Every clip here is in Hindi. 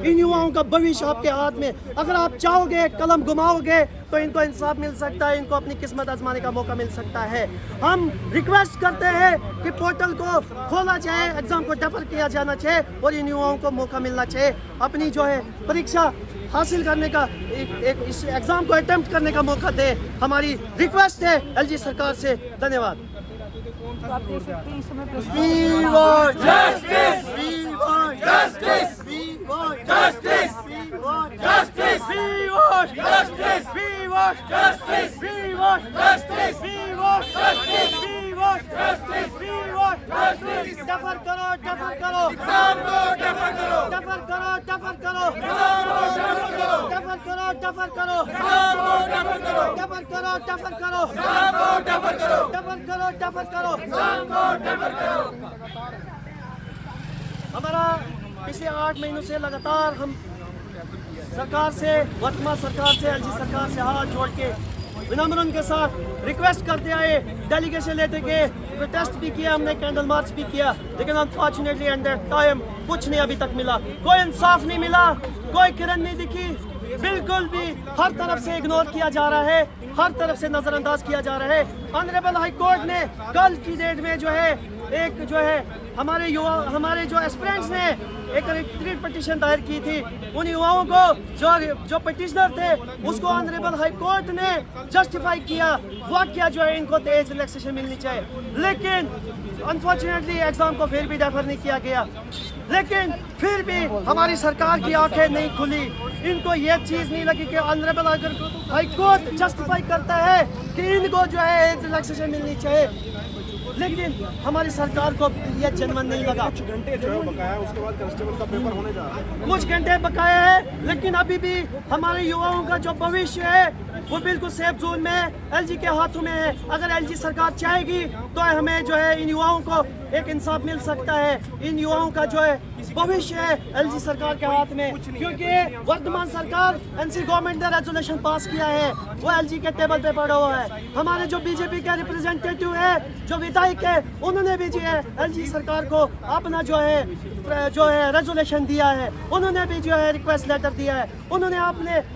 इन युवाओं का भविष्य आपके हाथ में। अगर आप चाहोगे, कलम घुमाओगे तो इनको इंसाफ मिल सकता है, इनको अपनी किस्मत आजमाने का मौका मिल सकता है। हम रिक्वेस्ट करते हैं कि पोर्टल को खोला जाए, एग्जाम को डेफर किया जाना चाहिए और इन युवाओं को मौका मिलना चाहिए अपनी जो है परीक्षा हासिल करने का, एक इस एग्जाम को अटेम्प्ट करने का मौका दे। हमारी रिक्वेस्ट है एलजी सरकार से। धन्यवाद। तो आप देख सकते हैं इस समय We want justice. We want Justice. We want Justice. We want Justice. We want Justice. We want Justice. We want Justice. We want Justice. We want Justice. We want Justice. Defer करो, डेफर करो, एग्जाम को डेफर करो, डेफर करो, डेफर करो, एग्जाम को डेफर करो, डेफर करो, डेफर करो, एग्जाम को डेफर करो, डेफर करो, डेफर करो, एग्जाम को डेफर करो, डेफर करो, डेफर करो। एग्जाम को डेफर करो। हमारा पिछले 8 महीनों से लगातार हम सरकार से, वर्तमान सरकार से, एलजी सरकार से हाथ जोड़ के विनम्र उनके साथ रिक्वेस्ट करते आए, डेलीगेशन लेते गए, प्रोटेस्ट भी किया हमने, कैंडल मार्च भी किया, लेकिन अनफॉर्चुनेटली एट दैट टाइम कुछ नहीं अभी तक मिला। कोई इंसाफ नहीं मिला, कोई किरण नहीं दिखी, बिल्कुल भी हर तरफ से इग्नोर किया जा रहा है, हर तरफ से नजरअंदाज किया जा रहा है। ऑनरेबल हाई कोर्ट ने कल की डेट में जो है एक जो है हमारे जो एस्पिरेंट्स ने एक रिट पिटीशन दायर की थी, उन युवाओं को जो पिटिशनर थे उसको ऑनरेबल हाई कोर्ट ने जस्टिफाई किया, वाकया जो है इनको एज रिलैक्सेशन मिलनी चाहिए, लेकिन अनफॉर्चुनेटली एग्जाम को फिर भी डेफर नहीं किया गया। लेकिन फिर भी हमारी सरकार की आंखें नहीं खुली, इनको ये चीज़ नहीं लगी कि ऑनरेबल हाई कोर्ट जस्टिफाई करता है कि इनको जो है एज रिलैक्सेशन मिलनी चाहिए, लेकिन हमारी सरकार को ये जनमन नहीं लगा। कुछ घंटे जो है बकाया, उसके बाद कांस्टेबल का पेपर होने जा रहा है। कुछ घंटे बकाया है, लेकिन अभी भी हमारे युवाओं का जो भविष्य है वो बिल्कुल सेफ जोन में है, एलजी के हाथों में है। अगर एलजी सरकार चाहेगी तो हमें जो है इन युवाओं को एक इंसाफ मिल सकता है। इन युवाओं का जो है भविष्य है एलजी सरकार के हाथ में, क्योंकि वर्तमान सरकार एनसी गवर्नमेंट ने रेजोल्यूशन पास किया है, वो एलजी के टेबल पे पड़ा हुआ है। हमारे जो बीजेपी के रिप्रेजेंटेटिव है, जो विधायक है, उन्होंने भी जो है एलजी सरकार को अपना जो है रेजोल्यूशन दिया है, उन्होंने भी जो है रिक्वेस्ट लेटर दिया है, उन्होंने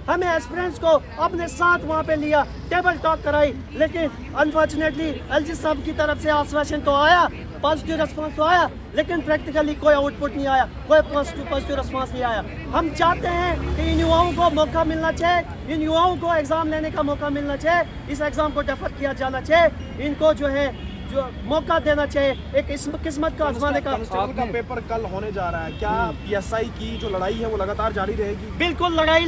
हमें एस्पिरेंट्स को अपने साथ वहाँ पे लिया, टेबल टॉक कराई, लेकिन अनफॉर्चुनेटली एलजी साहब की तरफ से आश्वासन तो आया, पॉजिटिव रिस्पांस तो आया, लेकिन प्रैक्टिकली कोई आउटपुट नहीं आया, कोई पॉजिटिव रिस्पांस नहीं आया। हम चाहते हैं कि इन युवाओं को मौका मिलना चाहिए, इन युवाओं को एग्ज़ाम लेने का मौका मिलना चाहिए, इस एग्ज़ाम को डेफर किया जाना चाहिए, इनको जो है जो मौका देना चाहिए, एक किस्मत का आजमाने का। कांस्टेबल का पेपर कल होने जा रहा है, क्या पीएसआई की जो लड़ाई है वो लगातार जारी रहेगी? बिल्कुल लड़ाई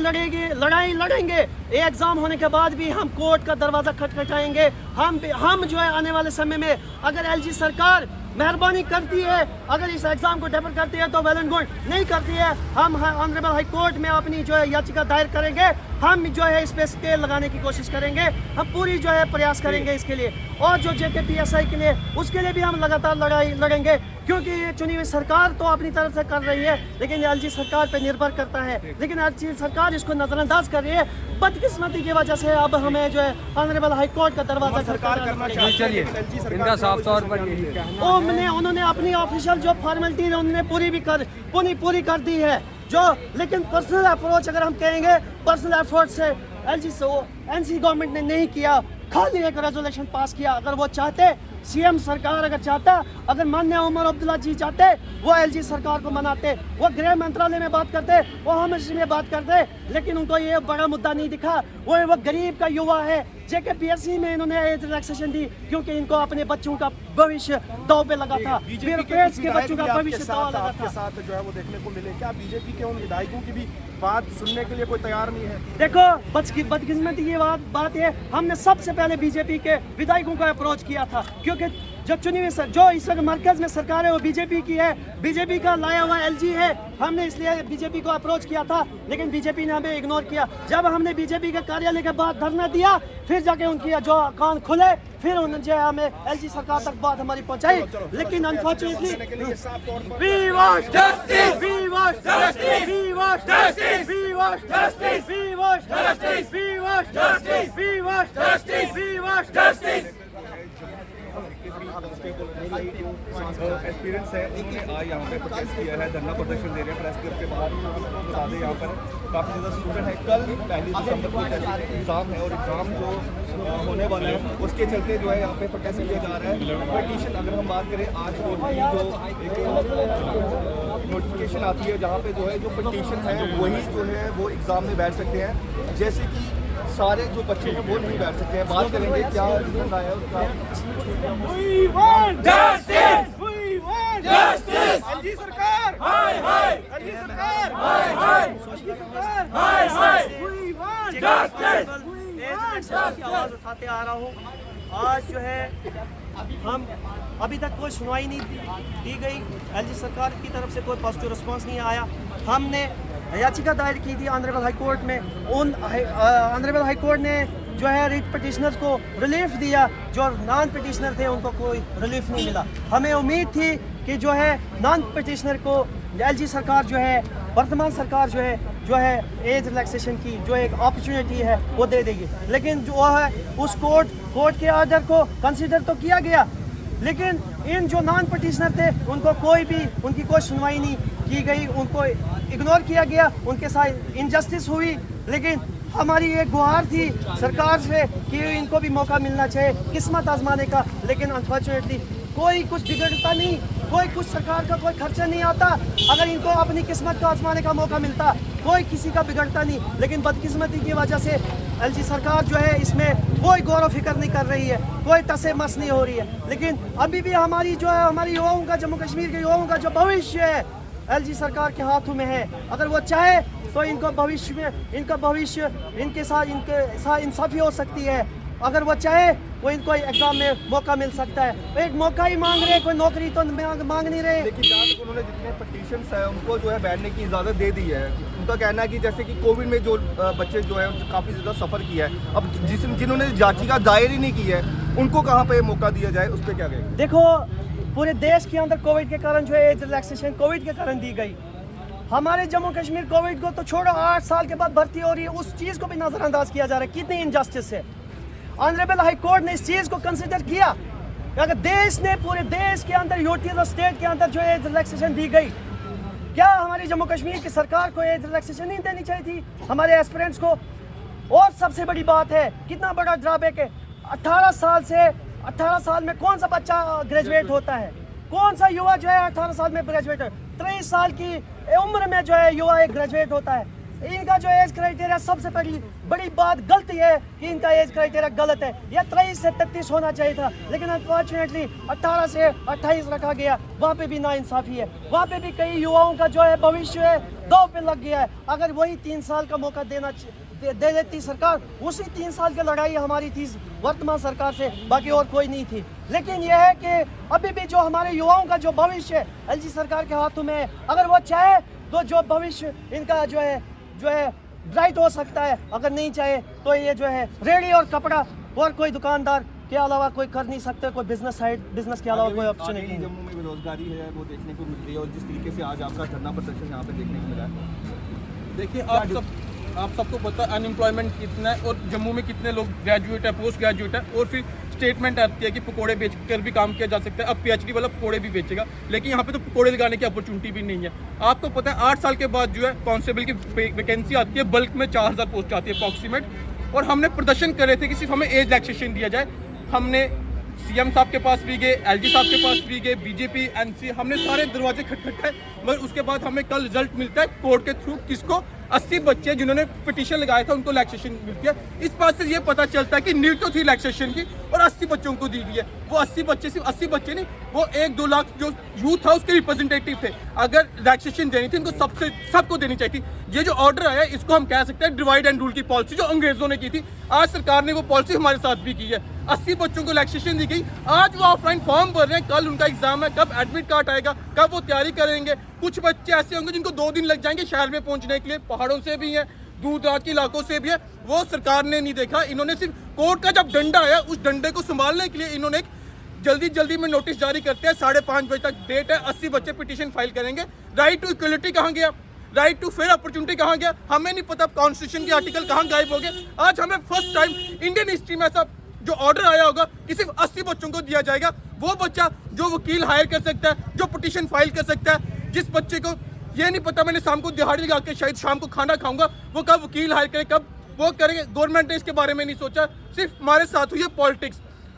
लड़ेंगे। ये एग्जाम होने के बाद भी हम कोर्ट का दरवाजा खटखटाएंगे। हम जो है आने वाले समय में अगर एलजी सरकार मेहरबानी करती है, अगर इस एग्जाम को डेफर करती है तो वेल एंड गुड, नहीं करती है हम ऑनरेबल हाई कोर्ट में अपनी जो है याचिका दायर करेंगे, हम जो है इस पे स्केल लगाने की कोशिश करेंगे, हम पूरी जो है प्रयास करेंगे इसके लिए, और जो जेकेपीएसआई के लिए उसके लिए भी हम लगातार लड़ाई लड़ेंगे, क्योंकि ये चुनी हुई सरकार तो अपनी तरफ से कर रही है, लेकिन एलजी सरकार पे निर्भर करता है, लेकिन एलजी सरकार इसको नजरअंदाज कर रही है। बदकिस्मती की वजह से अब हमें जो है ऑनरेबल हाई कोर्ट का दरवाजा सरकार करना चाहिए, इनका साफ तौर पर यही कहना है। उन्होंने अपनी ऑफिशियल जो फॉर्मेलिटी है उन्होंने पूरी कर दी है, लेकिन पर्सनल अप्रोच अगर हम कहेंगे, पर्सनल एफर्ट से एनसी गवर्नमेंट ने नहीं किया, खाली एक रेजोल्यूशन पास किया। अगर वो चाहते, सीएम सरकार अगर चाहता, अगर माननीय उमर अब्दुल्ला जी चाहते, वो एलजी सरकार को मनाते, वो गृह मंत्रालय में बात करते, वो हमेशा में बात करते, लेकिन उनको ये बड़ा मुद्दा नहीं दिखा। वो गरीब का युवा है, जेकेपीएससी में इन्होंने एज रिलैक्सेशन दी, क्योंकि इनको अपने बच्चों का भविष्य दांव पे लगा था, ब्यूरोक्रेट्स के बच्चों का भविष्य दांव लगा था। साथ जो है वो देखने को मिले, क्या बीजेपी के उन विधायकों की भी बात सुनने के लिए कोई तैयार नहीं है? देखो, बदकिस्मती की बात है, हमने सबसे पहले बीजेपी के विधायकों को अप्रोच किया था, क्योंकि जो चुनी हुई जो इस वक्त मरकज में सरकार है वो बीजेपी की है, बीजेपी का लाया हुआ एलजी है, हमने इसलिए बीजेपी को अप्रोच किया था, लेकिन बीजेपी ने हमें इग्नोर किया। जब हमने बीजेपी के कार्यालय के बाद धरना दिया, फिर जाके उनकी जो कान खुले, फिर उन्होंने जो हमें एलजी सरकार तक बात हमारी पहुंचाई, लेकिन unfortunately we want justice, we want justice, we want justice, we want justice, we want justice, we want justice, we want justice, we want justice. Experience है उन्होंने आज यहाँ पे प्रोटेस्ट किया है, धरना प्रदर्शन दे रहे हैं प्रेस क्लब के बाहर। बता दें यहाँ पर काफ़ी ज़्यादा स्टूडेंट है। कल 1 दिसंबर को एग्ज़ाम है और एग्ज़ाम जो होने वाला है उसके चलते जो है यहाँ पे प्रोटेस्ट किया जा रहा है। पटिशन अगर हम बात करें आज जो एक नोटिफिकेशन आती है जहाँ पे जो है जो पटिशन है वही जो है वो एग्ज़ाम में बैठ सकते हैं, जैसे कि सारे जो बच्चे हैं वो नहीं बैठ सकते हैं। बात करेंगे क्या रीज़न आया उसका। एलजी सरकार हाय हाय एलजी सरकार हाय हाय हाय हाय की आवाज़ उठाते आ रहा हूँ। आज जो है हम अभी तक कोई सुनवाई नहीं दी गई, एलजी सरकार की तरफ से कोई पॉजिटिव रिस्पांस नहीं आया। हमने याचिका दायर की थी ऑनरेबल हाई कोर्ट में, उन ऑनरेबल हाई कोर्ट ने जो है रिट पिटिशनर्स को रिलीफ दिया, जो नॉन पिटिशनर थे उनको कोई रिलीफ नहीं मिला। हमें उम्मीद थी कि जो है नॉन पिटिशनर को एलजी सरकार जो है वर्तमान सरकार जो है एज रिलैक्सेशन की जो एक अपॉर्चुनिटी है वो दे देगी, लेकिन जो है उस कोर्ट के ऑर्डर को कंसीडर तो किया गया, लेकिन इन जो नॉन पिटिशनर थे उनको उनकी कोई सुनवाई नहीं की गई, उनको इग्नोर किया गया, उनके साथ इनजस्टिस हुई। लेकिन हमारी एक गुहार थी सरकार से कि इनको भी मौका मिलना चाहिए किस्मत आजमाने का, लेकिन अनफॉर्चुनेटली कोई कुछ बिगड़ता नहीं, कोई कुछ सरकार का कोई खर्चा नहीं आता। अगर इनको अपनी किस्मत को आजमाने का मौका मिलता, कोई किसी का बिगड़ता नहीं, लेकिन बदकिस्मती की वजह से एलजी सरकार जो है इसमें कोई गौर व फिक्र नहीं कर रही है, कोई तसे मस नहीं हो रही है। लेकिन अभी भी हमारी जो है हमारी युवाओं का, जम्मू कश्मीर के युवाओं का जो भविष्य है एलजी सरकार के हाथों में है। अगर वो चाहे तो इनका भविष्य इनके साथ इंसाफी हो सकती है। अगर वो चाहे वो इनको एग्जाम में मौका मिल सकता है। एक मौका ही मांग रहे, कोई नौकरी तो मांग नहीं रहे। लेकिन जहाँ तक उन्होंने जितने पटिशन्स है उनको जो है बैठने की इजाज़त दे दी है। उनका कहना है कि जैसे कि कोविड में जो बच्चे जो है काफ़ी ज़्यादा सफ़र किया है, अब जिन्होंने याचिका दायर ही नहीं की है उनको कहाँ पे मौका दिया जाए, उस पर क्या कहेंगे। देखो, पूरे देश के अंदर कोविड के कारण जो है एज रिलैक्सेशन कोविड के कारण दी गई। हमारे जम्मू कश्मीर कोविड को तो छोड़ो, 8 साल के बाद भर्ती हो रही है, उस चीज़ को भी नज़रअंदाज किया जा रहा है। कितनी इनजस्टिस है। ऑनरेबल हाई कोर्ट ने इस चीज़ को कंसिडर किया। अगर देश ने पूरे देश के अंदर यूटीज और स्टेट के अंदर जो एज रिलैक्सेशन दी गई, क्या हमारी जम्मू कश्मीर की सरकार को एज रिलैक्सेशन नहीं देनी चाहिए थी हमारे एस्पिरेंट्स को। और सबसे बड़ी बात है, कितना बड़ा ड्रॉबैक है, 18 साल में कौन सा बच्चा ग्रेजुएट होता है, कौन सा युवा जो है 18 साल में ग्रेजुएट है, 23 साल की उम्र में जो है युवा एक ग्रेजुएट होता है। इनका जो एज क्राइटेरिया, सबसे बड़ी बात गलती है कि इनका एज क्राइटेरिया गलत है। यह 23 से 33 होना चाहिए था, लेकिन अनफॉर्चुनेटली 18 से 28 रखा गया। वहाँ पे भी नाइंसाफ़ी है, वहाँ पे भी कई युवाओं का जो है भविष्य है दांव पे लग गया है। अगर वही 3 साल का मौका दे देती सरकार, उसी 3 साल की लड़ाई हमारी थी वर्तमान सरकार से, बाकी और कोई नहीं थी। लेकिन यह है कि अभी भी जो हमारे युवाओं का जो भविष्य है एलजी सरकार के हाथों में है। अगर वो चाहे तो जो भविष्य इनका जो है ब्राइट हो सकता है, अगर नहीं चाहे तो ये जो है रेडी और कपड़ा और कोई दुकानदार के अलावा कोई कर नहीं सकते, कोई बिजनेस के अलावा कोई अपॉर्चुनिटी नहीं। जम्मू में बेरोजगारी है वो देखने को मिल रही है, और जिस तरीके से आज आपका धरना प्रदर्शन यहाँ पे देखने को मिला है। देखिए, आप सबको पता है अनएम्प्लॉयमेंट कितना है और जम्मू में कितने लोग ग्रेजुएट है, पोस्ट ग्रेजुएट है, और फिर स्टेटमेंट आती है कि पकोड़े बेचकर भी काम किया जा सकता है। अब पीएचडी वाला पकोड़े भी बेचेगा, लेकिन यहाँ पे तो पकोड़े लगाने की अपॉर्चुनिटी भी नहीं है। आपको पता है 8 साल के बाद जो है कांस्टेबल की वैकेंसी आती है, बल्क में 4000 पोस्ट आती है अप्रॉक्सीमेट, और हमने प्रदर्शन कर रहे थे कि सिर्फ हमें एज रिलैक्सेशन दिया जाए। हमने सीएम साहब के पास भी गए, एलजी साहब के पास भी गए, बीजेपी, एनसी, हमने सारे दरवाजे खटखटाए, मगर उसके बाद हमें कल रिजल्ट मिलता है कोर्ट के थ्रू। किसको? 80 बच्चे जिन्होंने पिटीशन लगाया था उनको रिलैक्सेशन मिलती है। इस बात से ये पता चलता है कि नीड तो थी रिलैक्सेशन की और 80 बच्चों को दी गई है। वो 80 बच्चे सिर्फ 80 बच्चे नहीं, वो 1-2 लाख जो यूथ था उसके रिप्रेजेंटेटिव थे। अगर रिलैक्सेशन देनी थी इनको सबको देनी चाहिए थी। ये जो ऑर्डर आया है इसको हम कह सकते हैं डिवाइड एंड रूल की पॉलिसी जो अंग्रेजों ने की थी, आज सरकार ने वो पॉलिसी हमारे साथ भी की है। 80 बच्चों को रिलैक्सेशन दी गई। आज वो ऑफलाइन फॉर्म भर रहे हैं, कल उनका एग्जाम है, कब एडमिट कार्ड आएगा, कब वो तैयारी करेंगे। कुछ बच्चे ऐसे होंगे जिनको 2 दिन लग जाएंगे शहर में पहुंचने के लिए, पहाड़ों से भी हैं, दूर दराज के इलाकों से भी है, वो सरकार ने नहीं देखा। इन्होंने सिर्फ कोर्ट का जब डंडा आया उस डंडे को संभालने के लिए इन्होंने जल्दी में नोटिस जारी करते हैं। 5:30 बजे तक डेट है, 80 बच्चे पिटीशन फाइल करेंगे। राइट टू इक्वलिटी कहाँ गया? राइट टू फेयर अपॉर्चुनिटी कहाँ गया? हमें नहीं पता कॉन्स्टिट्यूशन के आर्टिकल कहाँ गायब हो गए। आज हमें फर्स्ट टाइम इंडियन हिस्ट्री में ऐसा जो ऑर्डर आया होगा कि सिर्फ 80 बच्चों को दिया जाएगा। वो बच्चा जो वकील हायर कर सकता है, जो पिटीशन फाइल कर सकता है, जिस बच्चे को ये नहीं पता मैंने शाम को दिहाड़ी लगा के शायद शाम को खाना खाऊंगा, वो कब वकील हायर करे, कब वो करेंगे। गवर्नमेंट ने इसके बारे में नहीं सोचा, सिर्फ हमारे साथ हुई है पॉलिटिक्स।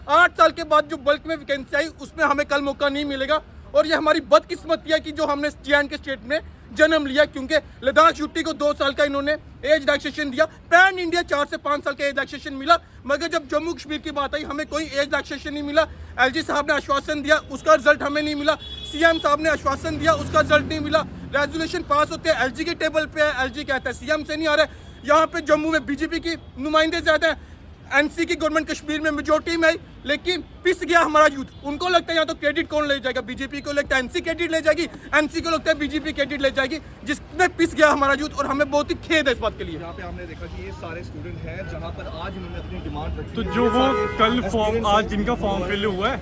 8 साल के बाद जो बल्क में वैकेंसी आई उसमें हमें कल मौका नहीं मिलेगा और ये हमारी बदकिस्मती है कि जो हमने जे.एंड.के स्टेट में जन्म लिया, क्योंकि लद्दाख यूटी को 2 साल का इन्होंने एज रिलैक्सेशन दिया, पैन इंडिया 4 से 5 साल का एज रिलैक्सेशन मिला, मगर जब जम्मू कश्मीर की बात आई हमें कोई एज रिलैक्सेशन नहीं मिला। एलजी साहब ने आश्वासन दिया, उसका रिजल्ट हमें नहीं मिला। सीएम साहब ने आश्वासन दिया, उसका रिजल्ट नहीं मिला। रेजोल्यूशन पास होते हैं एलजी के टेबल पे है, एलजी कहता है सीएम से नहीं आ रहा है। यहाँ पे जम्मू में बीजेपी की नुमाइंदे ज्यादा हैं, एनसी की गवर्नमेंट कश्मीर में मेजोरिटी में आई, लेकिन पिस गया हमारा यूथ। उनको लगता है यहाँ तो क्रेडिट कौन ले जाएगा, बीजेपी को लगता है एनसी क्रेडिट ले जाएगी, एनसी को लगता है बीजेपी क्रेडिट ले जाएगी, जिसमें पिस गया हमारा यूथ और हमें बहुत ही खेद है इस बात के लिए। यहाँ पे हमने देखा कि ये सारे स्टूडेंट हैं जहाँ पर आज इन्होंने अपनी डिमांड रखी तो है। जो ये वो सारे कल फॉर्म experience आज जिनका फॉर्म फिल हुआ है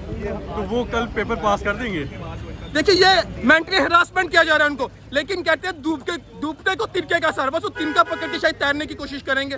तो वो कल पेपर पास कर देंगे। देखिए ये मेंटली हरासमेंट किया जा रहा है उनको, लेकिन कहते हैं डूबते को तिनके का सर, बस वो तिनका पकड़ के शायद तैरने की कोशिश करेंगे।